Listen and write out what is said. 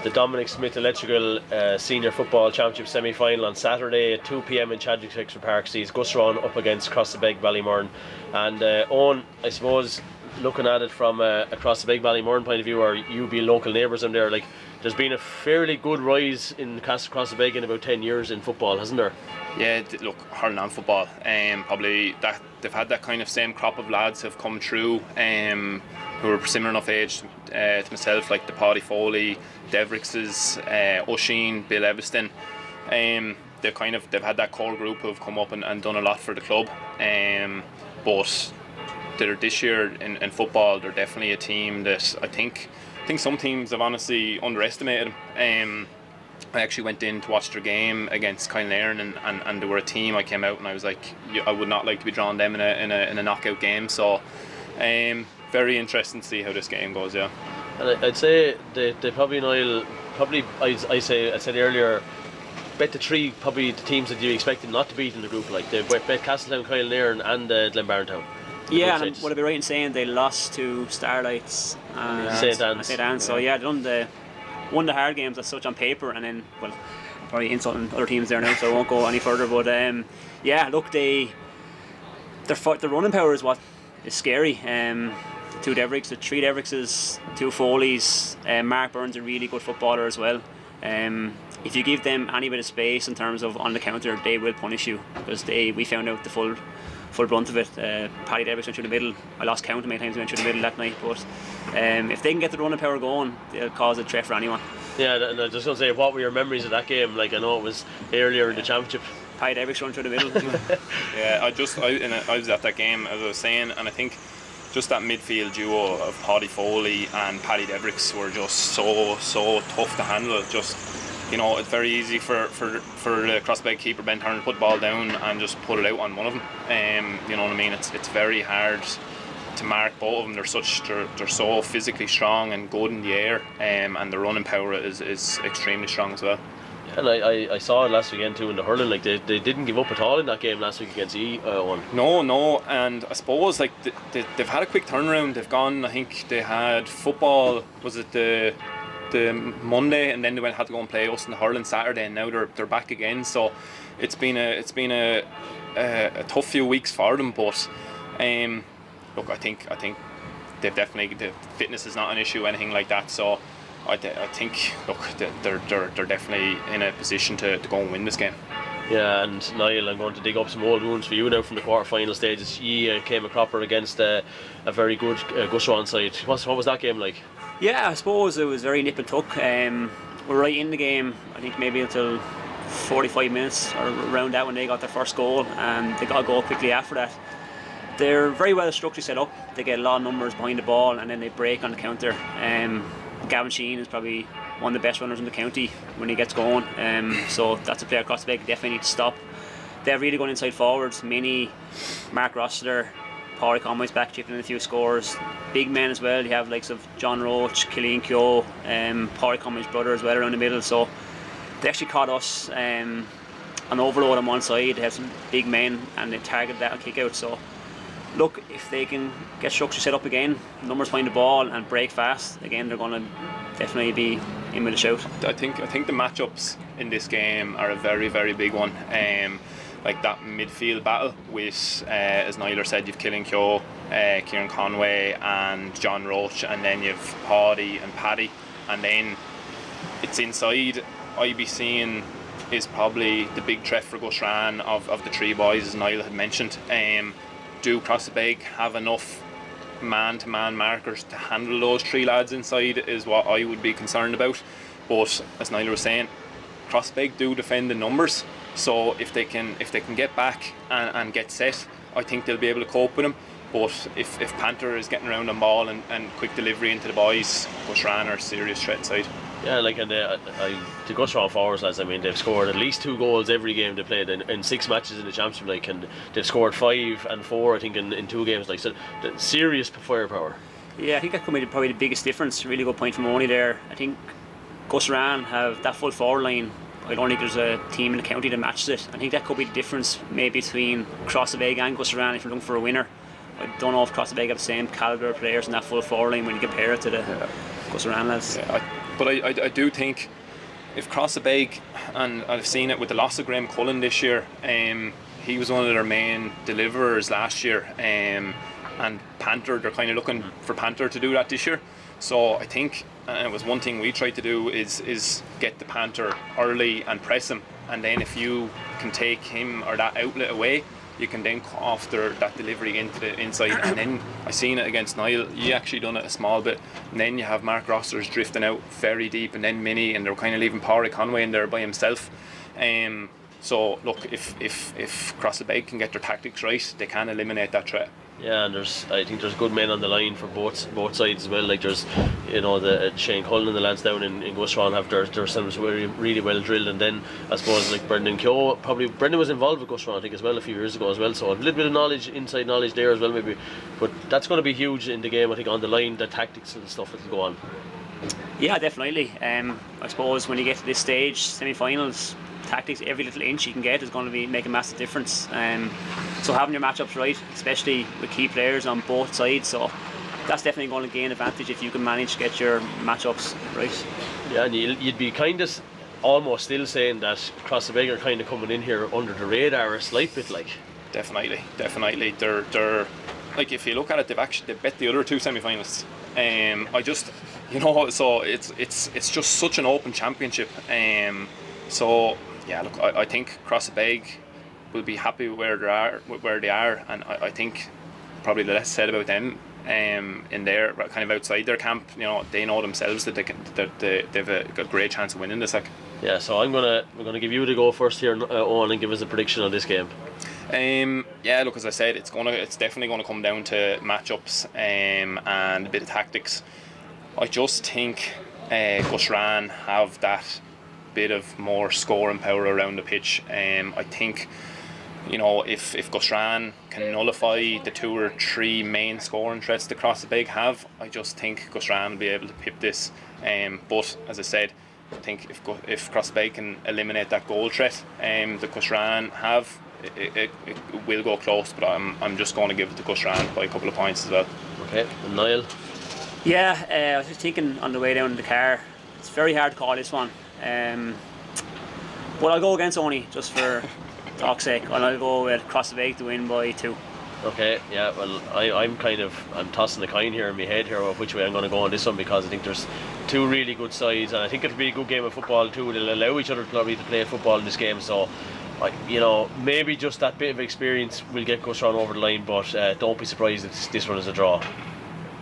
the Dominic Smith Electrical Senior Football Championship semi-final on Saturday at 2 p.m. in Chadwicks Wexford Park sees Gusserane up against Crossabeg-Ballymurn. And Eoghan, I suppose, looking at it from a Crossabeg-Ballymurn point of view, or you be local neighbours in there, like, there's been a fairly good rise in Crossabeg in about 10 years in football, hasn't there? Yeah, look, hurling and football, probably that they've had that kind of same crop of lads have come through, who are similar enough age to myself, like the Paddy Foley, Devrickses, Oisin, Bill Eviston. They've had that core group who've come up and done a lot for the club. But this year in football, they're definitely a team that I think some teams have honestly underestimated them. I actually went in to watch their game against Kylenairn, and they were a team. I came out and I was like, I would not like to be drawing them in a knockout game. So very interesting to see how this game goes. Yeah, and I'd say they probably, Niall, I said earlier, bet the three probably the teams that you expected not to beat in the group. Like they bet Castletown, Kylenairn and Glenbarntown. Yeah, and would I be right in saying they lost to Starlights and St. Anne's? So yeah, they won the hard games as such on paper, and then, well, probably insulting other teams there now, so I won't go any further. But yeah, look, their running power is what is scary. Two Devricks, the three Devrickses, two Foleys. Mark Byrne's a really good footballer as well. If you give them any bit of space in terms of on the counter, they will punish you, because we found out the full brunt of it. Paddy Devricks went through the middle. I lost count how many times he went through the middle that night, but if they can get the running power going, they'll cause a threat for anyone. Yeah, and I was just going to say, what were your memories of that game? Like, I know it was earlier in the championship. Paddy Devricks running through the middle. Yeah, I was at that game, as I was saying, and I think just that midfield duo of Paddy Foley and Paddy Devricks were just so tough to handle. Just, you know, it's very easy for the Crossabeg keeper Ben Turner to put the ball down and just put it out on one of them. You know what I mean? It's very hard to mark both of them. They're so physically strong and good in the air, and the running power is extremely strong as well. And I saw it last weekend too in the hurling. Like they didn't give up at all in that game last week against Eoghan. No, and I suppose like they've had a quick turnaround. They've gone. I think they had football. Was it the Monday, and then they had to go and play us in the hurling Saturday, and now they're back again. So it's been a tough few weeks for them. But look, I think they've definitely, the fitness is not an issue, anything like that. So I think, look, they're definitely in a position to go and win this game. Yeah, and Niall, I'm going to dig up some old wounds for you now from the quarter-final stages. You came a cropper against a very good Gusserane side. What was that game like? Yeah, I suppose it was very nip and tuck. We're right in the game, I think maybe until 45 minutes or around that when they got their first goal, and they got a goal quickly after that. They're very well structurally set up. They get a lot of numbers behind the ball, and then they break on the counter. Gavin Sheehan is probably one of the best runners in the county when he gets going. So that's a player across the big definitely need to stop. They're really going inside forwards. Minnie, Mark Rossiter, Pádraig Conway's back chipping in a few scores. Big men as well. You have likes of John Roach, Killeen Keogh, Pádraig Conway's brother as well around the middle. So they actually caught us an overload on one side. They have some big men and they targeted that on kick out. So look, if they can get structure set up again, numbers behind the ball and break fast, again they're going to definitely be in with a shout. I think the matchups in this game are a very, very big one. Like that midfield battle with, as Niall said, you've Killeen Keogh, Kieran Conway and John Roach, and then you've Paddy and Paddy, and then it's inside. I'd be seeing is probably the big threat for Gusserane of the three boys, as Niall had mentioned. Do Crossabeg have enough man-to-man markers to handle those three lads inside is what I would be concerned about. But as Niall was saying, Crossabeg do defend the numbers, so if they can get back and get set, I think they'll be able to cope with them. But if Panther is getting around on ball and quick delivery into the boys, Gusserane are a serious threat inside. Yeah, like, and the Gusserane forwards, lads, I mean, they've scored at least 2 goals every game they played in 6 matches in the championship, like, and they've scored 5 and 4, I think, in 2 games, like, so serious firepower. Yeah, I think that could be probably the biggest difference. Really good point from Oney there. I think Gusserane have that full forward line. I don't think there's a team in the county that matches it. I think that could be the difference maybe between Crossabeg and Gusserane if you're looking for a winner. I don't know if Crossabeg have the same calibre of players in that full forward line when you compare it to the Gusserane lads. Yeah, But I do think if Crossabeg, and I've seen it with the loss of Graham Cullen this year, he was one of their main deliverers last year, and Panther, they're kind of looking for Panther to do that this year. So I think, and it was one thing we tried to do, is get the Panther early and press him, and then if you can take him or that outlet away, you can then cut off that delivery into the inside. And then I seen it against Niall, he actually done it a small bit, and then you have Mark Rossers drifting out very deep, and then Minnie, and they're kind of leaving Pádraig Conway in there by himself. So look, if Crossabeg can get their tactics right, they can eliminate that threat. Yeah, and I think there's good men on the line for both sides as well. Like there's, the Shane Cullen and the lads down in Gusserane have their selves really well drilled, and then I suppose like Brendan Keogh, Brendan was involved with Gusserane I think as well a few years ago as well, so a little bit of inside knowledge there as well maybe. But that's going to be huge in the game, I think, on the line, the tactics and stuff that will go on. Yeah, definitely. I suppose when you get to this stage, semi-finals, tactics, every little inch you can get is going to make a massive difference. So having your matchups right, especially with key players on both sides, so that's definitely going to gain advantage if you can manage to get your matchups right. Yeah, and you'd be kind of almost still saying that Crossabeg are kind of coming in here under the radar a slight bit, like. Definitely. They're like, if you look at it, they've bet the other two semi-finalists. So it's just such an open championship. So yeah, look, I think Crossabeg will be happy where they are, and I think probably the less said about them in their kind of outside their camp, they know themselves that they've a great chance of winning this. Yeah, so we're gonna give you the go first here, Owen, and give us a prediction on this game. Yeah, look, as I said, it's definitely going to come down to matchups and a bit of tactics. I just think Gusserane have that bit of more scoring power around the pitch. I think, if Gusserane can nullify the 2 or 3 main scoring threats the Crossabeg have, I just think Gusserane will be able to pip this. But as I said, I think if Crossabeg can eliminate that goal threat that Gusserane have, it will go close. But I'm just going to give it to Gusserane by a couple of points as well. Okay, and Niall? Yeah, I was just thinking on the way down in the car, it's very hard to call this one. But I'll go against Oni just for talk's sake, and I'll go with Crossabeg to win by 2. Okay, yeah, well, I'm tossing the coin here in my head here of which way I'm going to go on this one, because I think there's 2 really good sides, and I think it'll be a good game of football too. They'll allow each other probably to play football in this game, so maybe just that bit of experience will get Gusserane over the line, but don't be surprised if this one is a draw.